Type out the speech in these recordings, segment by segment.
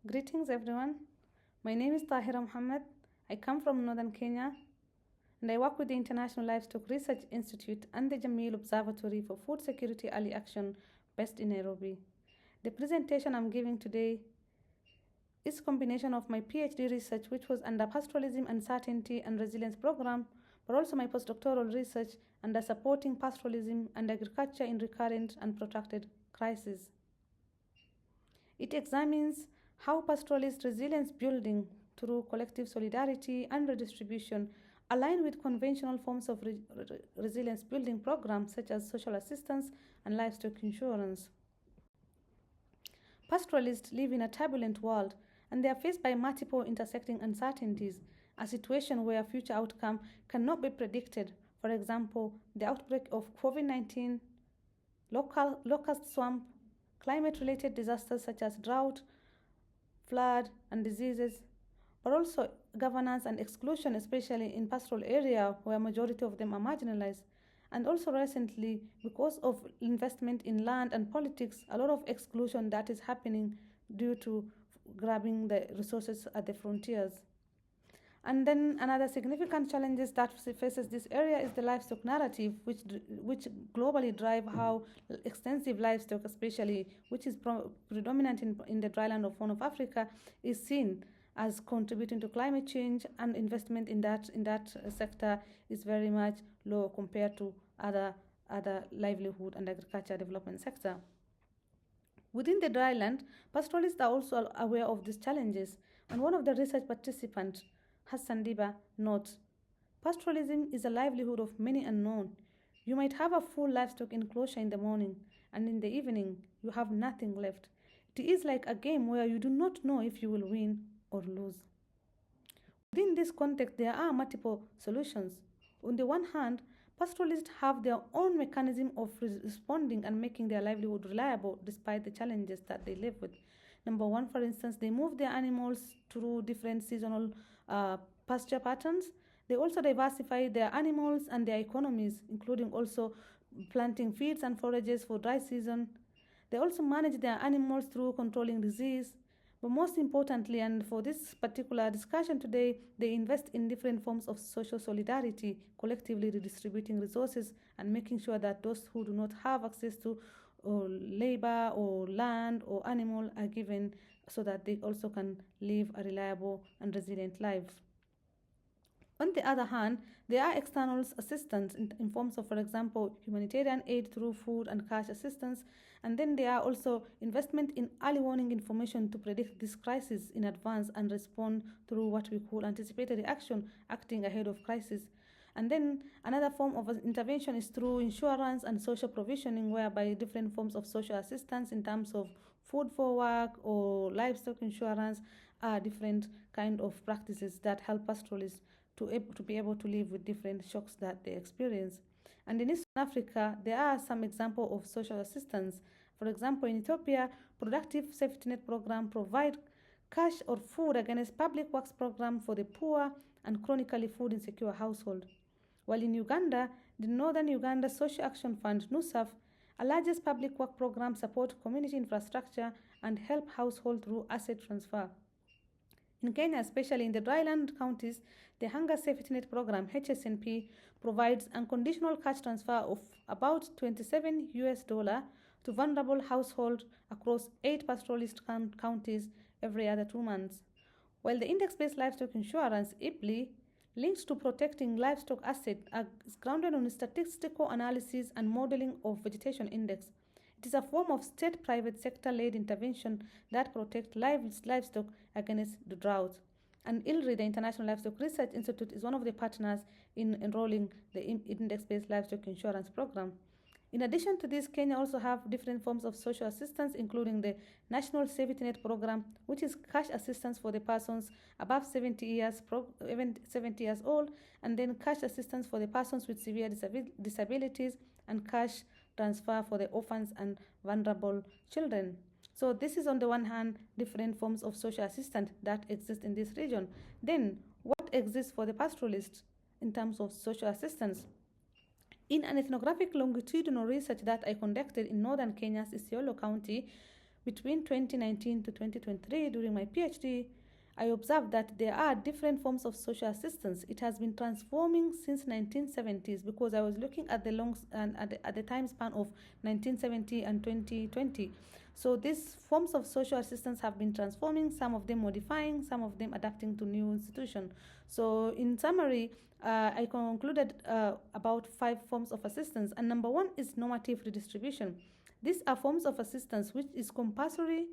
Greetings everyone. My name is Tahira Mohamed. I come from northern Kenya and I work with the International Livestock Research Institute and the Jameel Observatory for Food Security Early Action based in Nairobi. The presentation I'm giving today is a combination of my PhD research, which was under Pastoralism, Uncertainty and Resilience program, but also my postdoctoral research under Supporting Pastoralism and Agriculture in Recurrent and Protracted Crises. It examines how pastoralist resilience building through collective solidarity and redistribution align with conventional forms of resilience building programs such as social assistance and livestock insurance. Pastoralists live in a turbulent world and they are faced by multiple intersecting uncertainties, a situation where future outcome cannot be predicted. For example, the outbreak of COVID-19, locust swamp, climate-related disasters such as drought, flood, and diseases, but also governance and exclusion, especially in pastoral area where majority of them are marginalized. And also recently, because of investment in land and politics, a lot of exclusion that is happening due to grabbing the resources at the frontiers. And then another significant challenges that faces this area is the livestock narrative, which globally drive how extensive livestock, especially which is predominant in the dryland of Horn of Africa, is seen as contributing to climate change, and investment in that sector is very much low compared to other livelihood and agriculture development sector. Within the dryland, pastoralists are also aware of these challenges, and one of the research participants, Hassan Diba, notes, pastoralism is a livelihood of many unknown. You might have a full livestock enclosure in the morning, and in the evening you have nothing left. It is like a game where you do not know if you will win or lose. Within this context, there are multiple solutions. On the one hand, pastoralists have their own mechanism of responding and making their livelihood reliable despite the challenges that they live with. Number one, for instance, they move their animals through different seasonal pasture patterns. They also diversify their animals and their economies, including also planting feeds and forages for dry season. They also manage their animals through controlling disease. But most importantly, and for this particular discussion today, they invest in different forms of social solidarity, collectively redistributing resources and making sure that those who do not have access to labor or land or animal are given so that they also can live a reliable and resilient lives. On the other hand, there are external assistance in forms of, for example, humanitarian aid through food and cash assistance. And then there are also investment in early warning information to predict this crisis in advance and respond through what we call anticipatory action, acting ahead of crisis. And then another form of intervention is through insurance and social provisioning, whereby different forms of social assistance in terms of food for work or livestock insurance are different kind of practices that help pastoralists to be able to live with different shocks that they experience. And in Eastern Africa, there are some examples of social assistance. For example, in Ethiopia, Productive Safety Net Program provide cash or food against public works program for the poor and chronically food insecure household. While in Uganda, the Northern Uganda Social Action Fund, NUSAF, a largest public work program support community infrastructure and help household through asset transfer. In Kenya, especially in the dryland counties, the Hunger Safety Net Program, HSNP, provides unconditional cash transfer of about $27 to vulnerable households across 8 pastoralist counties every other 2 months. While the index-based livestock insurance, IPLI, linked to protecting livestock assets, is grounded on statistical analysis and modeling of vegetation index. It is a form of state-private sector-led intervention that protects livestock against the drought. And ILRI, the International Livestock Research Institute, is one of the partners in enrolling the index-based livestock insurance program. In addition to this, Kenya also have different forms of social assistance, including the National Safety Net Program, which is cash assistance for the persons above 70 years old, and then cash assistance for the persons with severe disabilities, and cash transfer for the orphans and vulnerable children. So this is on the one hand different forms of social assistance that exist in this region. Then what exists for the pastoralists in terms of social assistance? In an ethnographic longitudinal research that I conducted in northern Kenya's Isiolo County, Between 2019 to 2023, during my PhD, I observed that there are different forms of social assistance. It has been transforming since 1970s because I was looking at the long and at the time span of 1970 and 2020. So these forms of social assistance have been transforming, some of them modifying, some of them adapting to new institutions. So in summary, I concluded about 5 forms of assistance, and number 1 is normative redistribution. These are forms of assistance which is compulsory,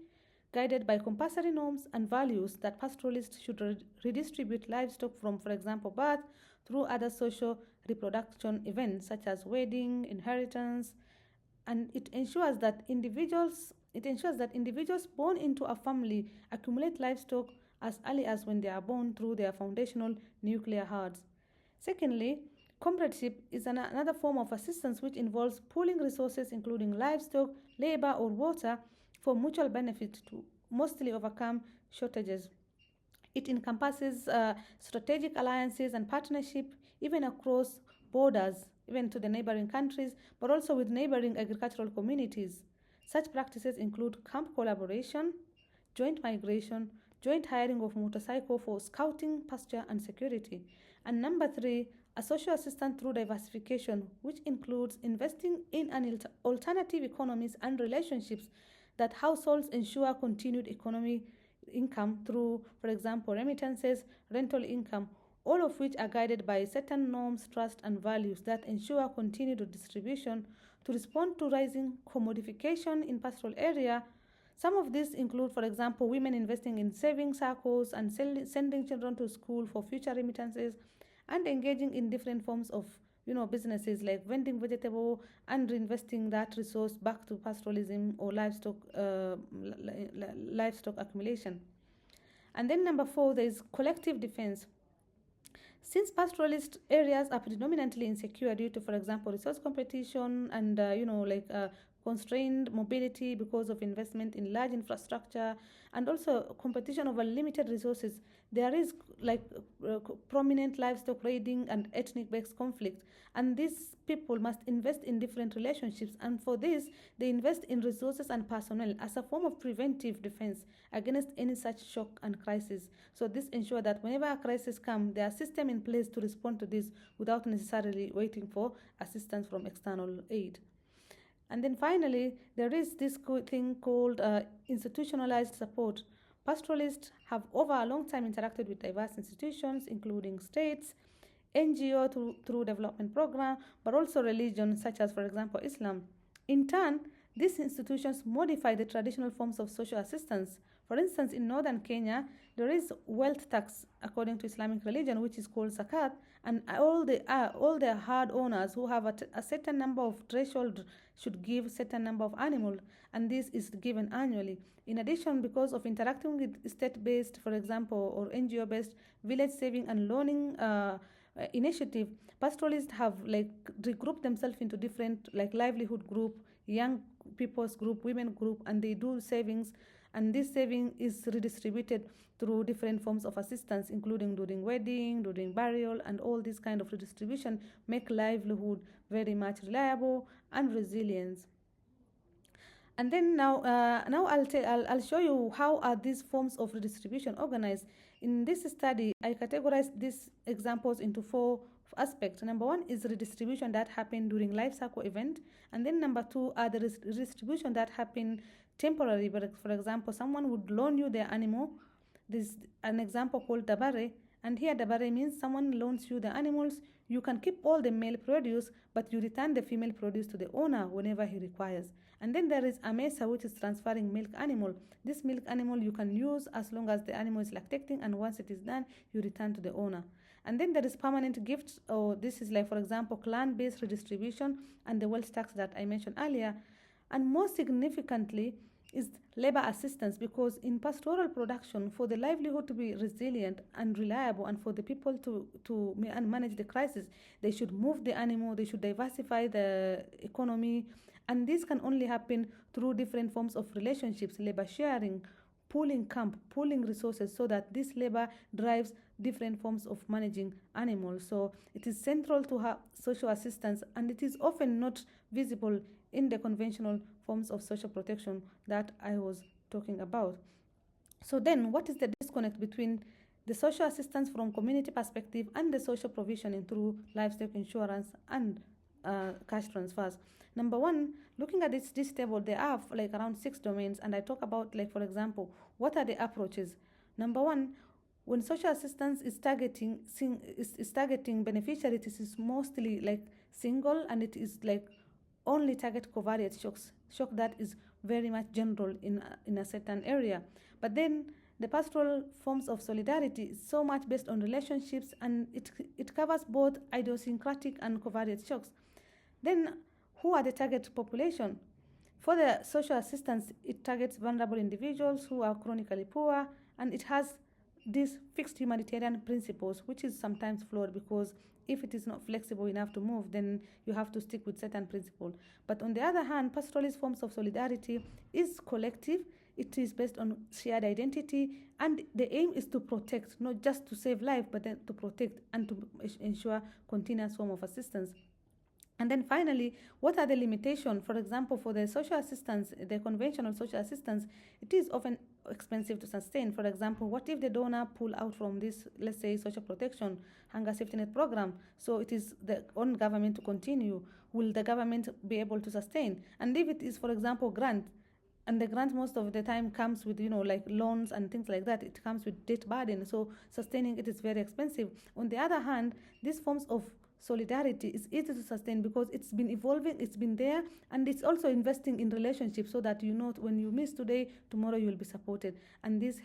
guided by compulsory norms and values that pastoralists should redistribute livestock from, for example, birth through other social reproduction events such as wedding, inheritance, and it ensures that individuals born into a family accumulate livestock as early as when they are born through their foundational nuclear herds. Secondly, comradeship is another form of assistance which involves pooling resources including livestock, labor, or water for mutual benefit to mostly overcome shortages. It encompasses strategic alliances and partnership even across borders, even to the neighboring countries, but also with neighboring agricultural communities. Such practices include camp collaboration, joint migration, joint hiring of motorcycle for scouting, pasture, and security. And number 3, a social assistance through diversification, which includes investing in an alternative economies and relationships that households ensure continued economic income through, for example, remittances, rental income, all of which are guided by certain norms, trust, and values that ensure continued distribution to respond to rising commodification in pastoral area. Some of these include, for example, women investing in saving circles and sending children to school for future remittances, and engaging in different forms of businesses like vending vegetable and reinvesting that resource back to pastoralism or livestock accumulation. And then number 4, there is collective defense. Since pastoralist areas are predominantly insecure due to, for example, resource competition and constrained mobility because of investment in large infrastructure and also competition over limited resources, there is prominent livestock raiding and ethnic-based conflict, and these people must invest in different relationships, and for this they invest in resources and personnel as a form of preventive defense against any such shock and crisis. So this ensures that whenever a crisis comes, there are systems in place to respond to this without necessarily waiting for assistance from external aid. And then finally, there is this thing called institutionalized support. Pastoralists have over a long time interacted with diverse institutions, including states, NGO through development program, but also religion, such as, for example, Islam. In turn, these institutions modify the traditional forms of social assistance. For instance, in northern Kenya, there is wealth tax according to Islamic religion, which is called zakat, and all the herd owners who have a certain number of threshold should give certain number of animals, and this is given annually. In addition, because of interacting with state-based, for example, or NGO-based village saving and loaning initiative, pastoralists have regrouped themselves into different livelihood group, young people's group, women group, and they do savings, and this saving is redistributed through different forms of assistance, including during wedding, during burial, and all this kind of redistribution make livelihood very much reliable and resilient. And then now I'll show you how are these forms of redistribution organized. In this study, I categorized these examples into 4 aspects. Number 1 is redistribution that happen during life cycle event, and then number 2 are the redistribution that happen temporary. But for example, someone would loan you their animal. This is an example called dabare, and here dabare means someone loans you the animals. You can keep all the male produce, but you return the female produce to the owner whenever he requires. And then there is amesa, which is transferring milk animal. This milk animal you can use as long as the animal is lactating, and once it is done, you return to the owner. And then there is permanent gifts, or this is for example, clan-based redistribution and the wealth tax that I mentioned earlier. And more significantly is labor assistance, because in pastoral production, for the livelihood to be resilient and reliable and for the people to manage the crisis, they should move the animal, they should diversify the economy, and this can only happen through different forms of relationships, labor sharing, pooling camp, pooling resources, so that this labor drives different forms of managing animals. So it is central to her social assistance, and it is often not visible in the conventional forms of social protection that I was talking about. So then, what is the disconnect between the social assistance from community perspective and the social provisioning through livestock insurance and cash transfers? Number one, looking at this table, there are like around 6 domains, and I talk about, like, for example, what are the approaches? Number one, when social assistance is targeting beneficiaries, it is mostly like single, and it is like only target covariate shock that is very much general in a certain area. But then the pastoral forms of solidarity is so much based on relationships, and it covers both idiosyncratic and covariate shocks. Then, who are the target population? For the social assistance, it targets vulnerable individuals who are chronically poor, and it has these fixed humanitarian principles, which is sometimes flawed, because if it is not flexible enough to move, then you have to stick with certain principles. But on the other hand, pastoralist forms of solidarity is collective. It is based on shared identity, and the aim is to protect, not just to save life, but then to protect and to ensure continuous form of assistance. And then finally, what are the limitations? For example, for the social assistance, the conventional social assistance, it is often expensive to sustain. For example, what if the donor pull out from this, let's say, social protection, hunger safety net program? So it is the own government to continue. Will the government be able to sustain? And if it is, for example, grant, and the grant most of the time comes with, like loans and things like that, it comes with debt burden, so sustaining it is very expensive. On the other hand, these forms of solidarity is easy to sustain because it's been evolving, it's been there, and it's also investing in relationships, so that when you miss today, tomorrow you will be supported. And this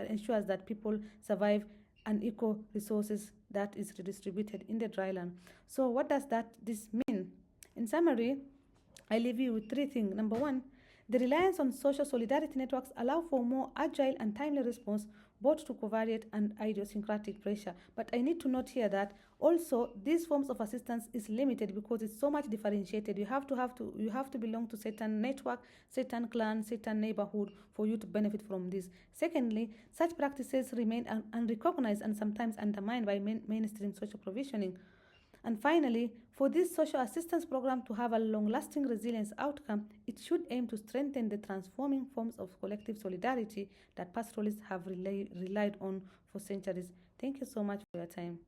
ensures that people survive an eco resources that is redistributed in the dryland. So what does this mean? In summary, I leave you with 3 things. Number one, the reliance on social solidarity networks allow for more agile and timely response both to covariate and idiosyncratic pressure. But I need to note here that also these forms of assistance is limited because it's so much differentiated. You have to belong to certain network, certain clan, certain neighborhood for you to benefit from this. Secondly, such practices remain unrecognized and sometimes undermined by mainstream social provisioning. And finally, for this social assistance program to have a long-lasting resilience outcome, it should aim to strengthen the transforming forms of collective solidarity that pastoralists have relied on for centuries. Thank you so much for your time.